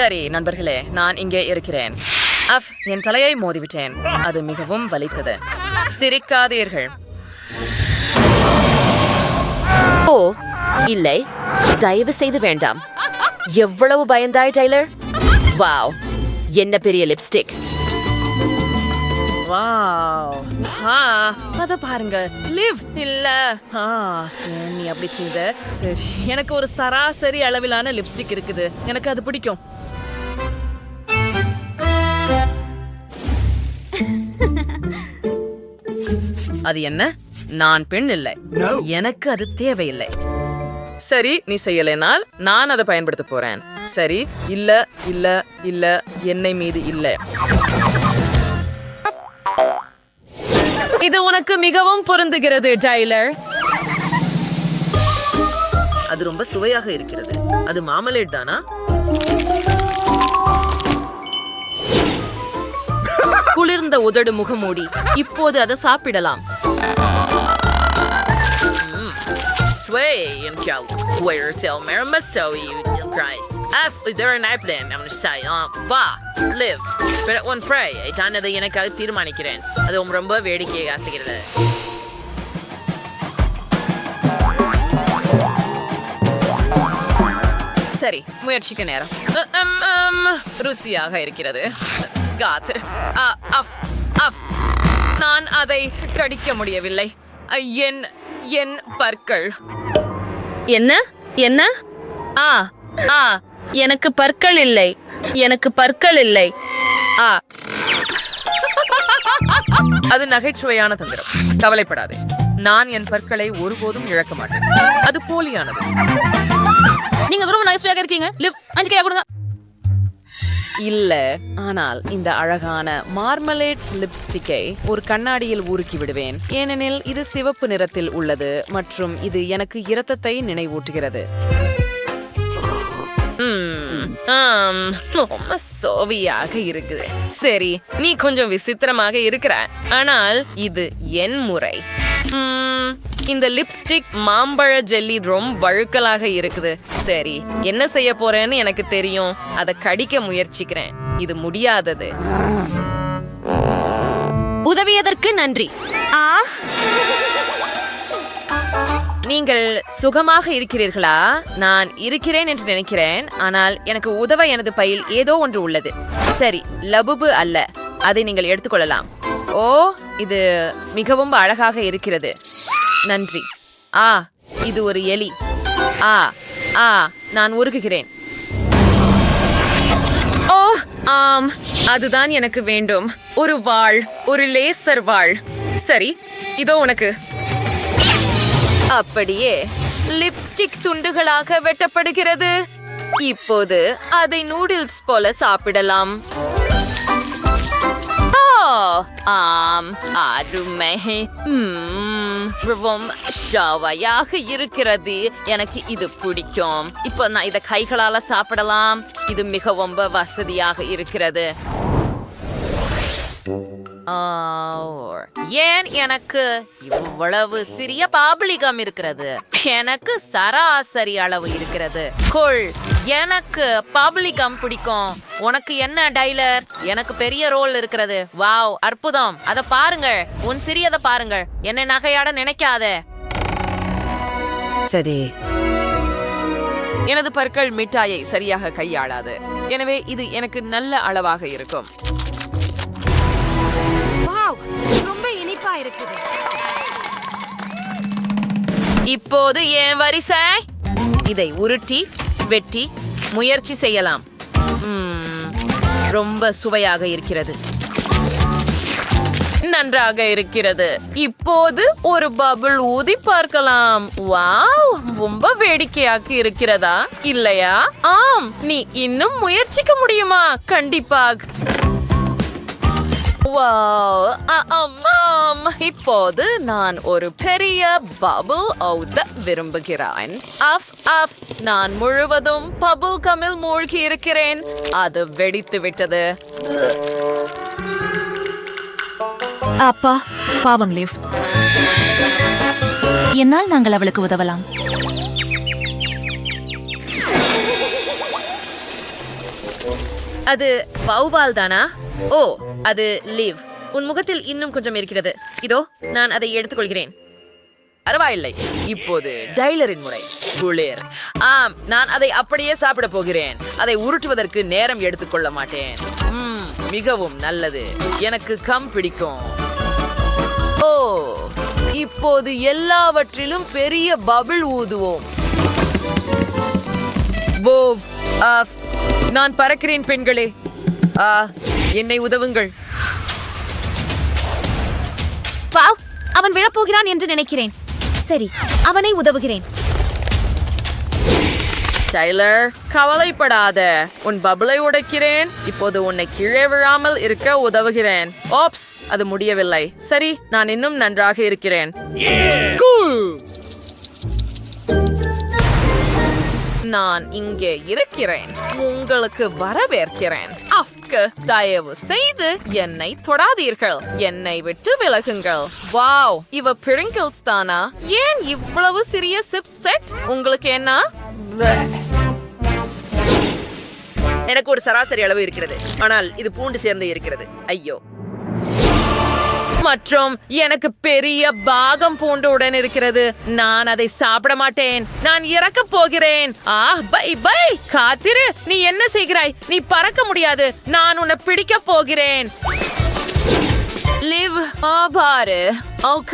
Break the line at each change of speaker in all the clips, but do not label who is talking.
சரி நண்பர்களே, நான் இங்கே இருக்கிறேன். என் தலையை மோதிவிட்டேன். அது மிகவும் வலித்தது. சிரிக்காதீர்கள்.
ஓ இல்லை, தயவு செய்து வேண்டாம். எவ்வளவு பயந்தாய் டைலர். வாவ், என்ன பெரிய லிப்ஸ்டிக்.
அத பாருங்க. லிவ் இல்ல. நீ அப்படி செய்த. சரி, எனக்கு ஒரு சராசரி அளவிலான லிப்ஸ்டிக் இருக்குது. எனக்கு அது பிடிக்கும். அது என்ன? நான் பெண் இல்லை. எனக்கு அது தேவையில்லை. சரி, நீ செய்யலைனால் நான் அதை பயன்படுத்த போறேன். சரி, இல்ல இல்ல இல்ல, என்னை மீது இல்ல. இது உனக்கு மிகவும் பொருந்துகிறது டைலர்.
அது ரொம்ப சுவையாக இருக்கிறது. அது மாமலேட் தானா?
குளிர்ந்த உதடு முகமூடி. இப்போது அதை சாப்பிடலாம்.
Sway and cow. Where tell Mary so you Christ. There an airplane. I'm gonna say, va, live. But one pray. நான் அதை எனக்காக தீர்மானிக்கிறேன். அது ரொம்ப வேடிக்கையை ஆசைகிறது.
சரி, முயற்சிக்க நேரம். ருசியாக இருக்கிறது. நான் அதை கடிக்க முடியவில்லை. என் பற்கள்.
என்ன என்ன? எனக்கு பற்கள் இல்லை. எனக்கு பற்கள் இல்லை.
அது நகைச்சுவையான தந்திரம். கவலைப்படாதே, நான் என் பற்களை ஒருபோதும் இழக்க மாட்டேன். அது போலியானது.
நீங்க ரொம்ப நகைச்சுவையாக இருக்கீங்க. லிவ் 5 கையா கொடுங்க.
இல்ல, ஆனால் இந்த அழகான மார்மலேட் லிப்ஸ்டிக்கை ஒரு கண்ணாடியில் ஊறுக்கி விடுவேன். ஏனெனில் இது சிவப்பு நிறத்தில் உள்ளது மற்றும் இது எனக்கு இரத்தத்தை நினைவூட்டுகிறது. ரொம்ப சோவியாக இருக்குது. சரி, நீ கொஞ்சம் விசித்திரமாக இருக்கிற, ஆனால் இது என் முறை. இந்த லிப்ஸ்டிக் மாம்பழ ஜெல்லி ரொம்ப வழுக்கலாக இருக்குது. சரி, என்ன செய்ய போறேன்னு எனக்கு தெரியும். அதை கடிக்க முயற்சிக்கிறேன். இது முடியாதது.
உதவியதற்கு நன்றி.
நீங்கள் சுகமாக இருக்கிறீர்களா? நான் இருக்கிறேன் என்று நினைக்கிறேன், ஆனால் எனக்கு உதவ எனது பையில் ஏதோ ஒன்று உள்ளது. சரி, லபுபு அல்ல. அதை நீங்கள் எடுத்துக்கொள்ளலாம். ஓ, இது மிகவும் அழகாக இருக்கிறது. நன்றி. இது ஒரு எலி. நான் உருகுகிறேன். ஓ ஆம், அதுதான் எனக்கு வேண்டும். ஒரு வாள், ஒரு லேசர் வாள். சரி, இதோ உனக்கு. அப்படியே லிப்ஸ்டிக் துண்டுகளாக வெட்டப்படுகிறது. இப்போது அதை நூடுல்ஸ் போல சாப்பிடலாம். ஆம், அருமை. ஷாவையாக இருக்கிறது. எனக்கு இது பிடிக்கும். இப்போ நான் இதை கைகளால சாப்பிடலாம். இது மிகவும் வசதியாக இருக்கிறது. ஏன் எனக்கு இவ்வளவு சிறிய பாபலிகம் இருக்கிறது? எனக்கு சராசரி அளவு இருக்கிறது. கொள், எனக்கு பாபலிகம் பிடிக்கும். உனக்கு என்ன டைலர்? எனக்கு பெரிய ரோல் இருக்கிறது. வாவ், அற்புதம். அத பாருங்கள், உன் சிறியதை பாருங்கள். என்னை நகையாட நினைக்காத. சரி, எனது பற்கள் மிட்டாயை சரியாக கையாளாது. எனவே இது எனக்கு நல்ல அளவாக இருக்கும். ரொம்ப இனிப்பா இருக்குது. இப்போது என் வரிசை. இதை உருட்டி வெட்டி முயற்சி செய்யலாம். ரொம்ப சுவையாக இருக்கிறது. நன்றாக இருக்கிறது. இப்போது ஒரு பபிள் ஊதி பார்க்கலாம். வாவ், ரொம்ப வேடிக்கையாக இருக்கிறதா இல்லையா? ஆம், நீ இன்னும் முயற்சிக்க முடியுமா? கண்டிப்பாக. இப்போது நான் ஒரு பெரிய பபிள் ஊத விரும்புகிறேன். நான் முழுவதும் பபிள் கமில் மூழ்கி இருக்கிறேன். அது வெடித்து விட்டது.
அப்பா, பாவம் லிவ். என்னால் நாங்கள் அவளுக்கு உதவலாம்.
அது வௌவால் தானா? ஓ, அது லீவ். உன் முகத்தில் இன்னும் கொஞ்சம் இருக்கிறது. இதோ நான் அதை எடுத்துக்கொள்கிறேன்.
பரவாயில்லை. இப்போது டைலரின் முறை. குளிர். ஆம், நான் அதை அப்படியே சாப்பிட போகிறேன். அதை உருட்டுவதற்கு நேரம் எடுத்துக்கொள்ள மாட்டேன். மிகவும் நல்லது. எனக்கு கம் பிடிக்கும். ஓ, இப்போது எல்லாவற்றிலும் பெரிய பபிள் ஊதுவோம்.
ஓவ், நான் பறக்கிறேன் பெண்களே. என்னை உதவுங்கள்.
வாவ், அவன் விழப்போகிறான் என்று நினைக்கிறேன். சரி, அவனை உதவுகிறேன்.
டைலர், கவலைப்படாத. உன் பபிளை உடைக்கிறேன். இப்போது உன்னை கீழே விழாமல் இருக்க உதவுகிறேன். ஓப்ஸ், அது முடியவில்லை. சரி, நான் இன்னும் நன்றாக இருக்கிறேன். நான் இங்கே இருக்கிறேன். உங்களுக்கு வரவேற்கிறேன். தயவு செய்து என்னை தொடாதீர்கள். என்னை விட்டு விலகுங்கள். வாவ், இவ பிரிங்கிள்ஸ் தானா? ஏன் இவ்வளவு சிறிய சிப்ஸ் செட்? உங்களுக்கு என்ன?
எனக்கு ஒரு சராசரி அளவு இருக்கிறது, ஆனால் இது பூண்டு சேர்ந்து இருக்கிறது. ஐயோ.
மற்றும் எனக்கு பெரிய பாகம் பூண்டு உடன் இருக்கிறது. நான் அதை சாப்பிட மாட்டேன். நான் இறக்க போகிறேன். Bye bye. காத்திரு. நீ என்ன செய்கிறாய்? நீ பறக்க முடியாது. நான் உன்னை பிடிக்க போகிறேன். லிவ், பாரு.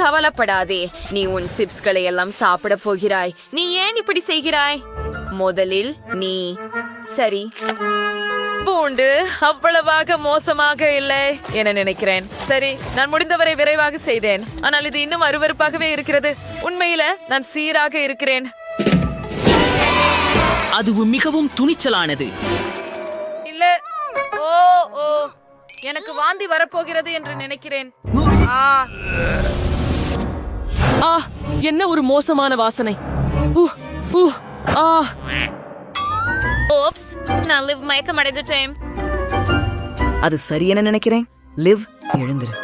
கவலைப்படாதே. நீ உன் சிப்ஸ்களை எல்லாம் சாப்பிட போகிறாய். நீ ஏன் இப்படி செய்கிறாய்? முதலில் நீ. சரி, பூண்டு அவ்வளவாக மோசமாக இல்லை என நினைக்கிறேன். சரி, நான் முடிந்தவரை விரைவாக செய்தேன். ஆனால் இது இன்னும் அருவருப்பாகவே இருக்கிறது. உண்மையில நான் சீராக இருக்கிறேன்.
அது மிகவும் துணிச்சலானது.
இல்ல. ஓ ஓ எனக்கு வாந்தி வரப்போகிறது என்று நினைக்கிறேன்.
என்ன ஒரு மோசமான வாசனை.
ஓப்ஸ், நான் லிவ் மயக்கம் அடைஞ்சிட்டேன்.
அது சரியென நினைக்கிறேன். லிவ், எழுந்திரு.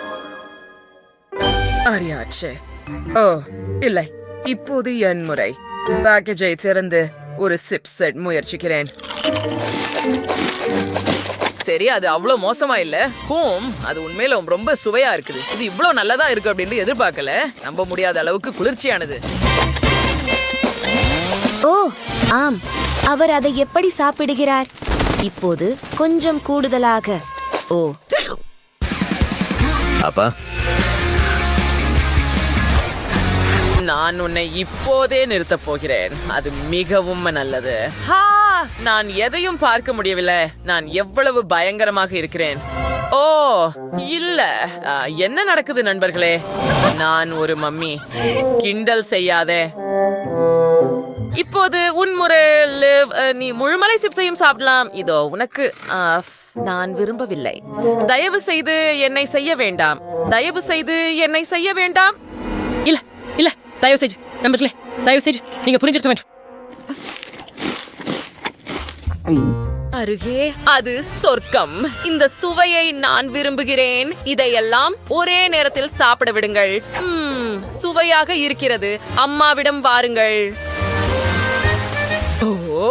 அறியாச்சே. ஓ இல்லை, இப்போது என் முறை. பேக்கேஜை திறந்து ஒரு சிப் செட் முயற்சிக்கிறேன்.
சரி, அது அவ்வளவு மோசமா இல்ல. அது உண்மையில ரொம்ப சுவையா இருக்குது. இது இவ்வளவு நல்லதா இருக்கு அப்படின்னு எதிர்பார்க்கல. நம்ப முடியாத அளவுக்கு குளிர்ச்சியானது.
ஓ ஆம், அவர் அதை எப்படி சாப்பிடுகிறார்? இப்போது கொஞ்சம் கூடுதலாக. ஓ,
அப்பா,
நான் உன்னை இப்போதே நிறுத்தப் போகிறேன். அது மிகவும் நல்லது. நான் எதையும் பார்க்க முடியவில்லை. நான் எவ்வளவு பயங்கரமாக இருக்கிறேன். ஓ இல்ல, என்ன நடக்குது நண்பர்களே? நான் ஒரு மம்மி. கிண்டல் செய்யாதே. இப்போது உன்முறை லிவ். நீ முழுமலை சிப்ஸையும் சாப்பிடலாம். இதோ உனக்கு. நான் விரும்பவில்லை. தயவு செய்து என்னை செய்ய வேண்டாம். தயவு செய்து என்னை செய்ய வேண்டாம்.
இல்ல இல்ல, தயவு செய்து நண்பர்களே, தயவு செய்து நீங்க புரிஞ்சிருக்க வேண்டும்.
அருகே அது சொர்க்கம். இந்த சுவையை நான் விரும்புகிறேன். இதையெல்லாம் ஒரே நேரத்தில் சாப்பிட விடுங்கள். சுவையாக இருக்கிறது. அம்மாவிடம் வாருங்கள். ஓ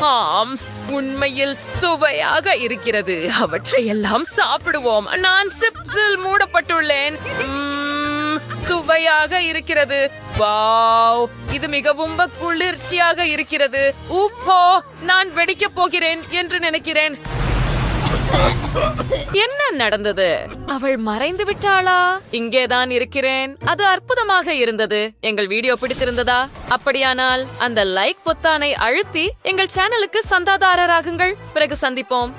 ஆம், உண்மையில் சுவையாக இருக்கிறது. அவற்றை எல்லாம் சாப்பிடுவோம். நான் சிப்ஸில் மூடப்பட்டுள்ளேன். சுவையாக இருக்கிறது. வாவ், இது மிகவும் குளிர்ச்சியாக இருக்கிறது. உப்போ, நான் வெடிக்கப் போகிறேன் என்று நினைக்கிறேன். என்ன நடந்தது? அவள் மறைந்து விட்டாளா? இங்கேதான் இருக்கிறேன். அது அற்புதமாக இருந்தது. எங்கள் வீடியோ பிடித்திருந்ததா? அப்படியானால் அந்த லைக் பொத்தானை அழுத்தி எங்கள் சேனலுக்கு சந்தாதாரராகுங்கள். பிறகு சந்திப்போம்.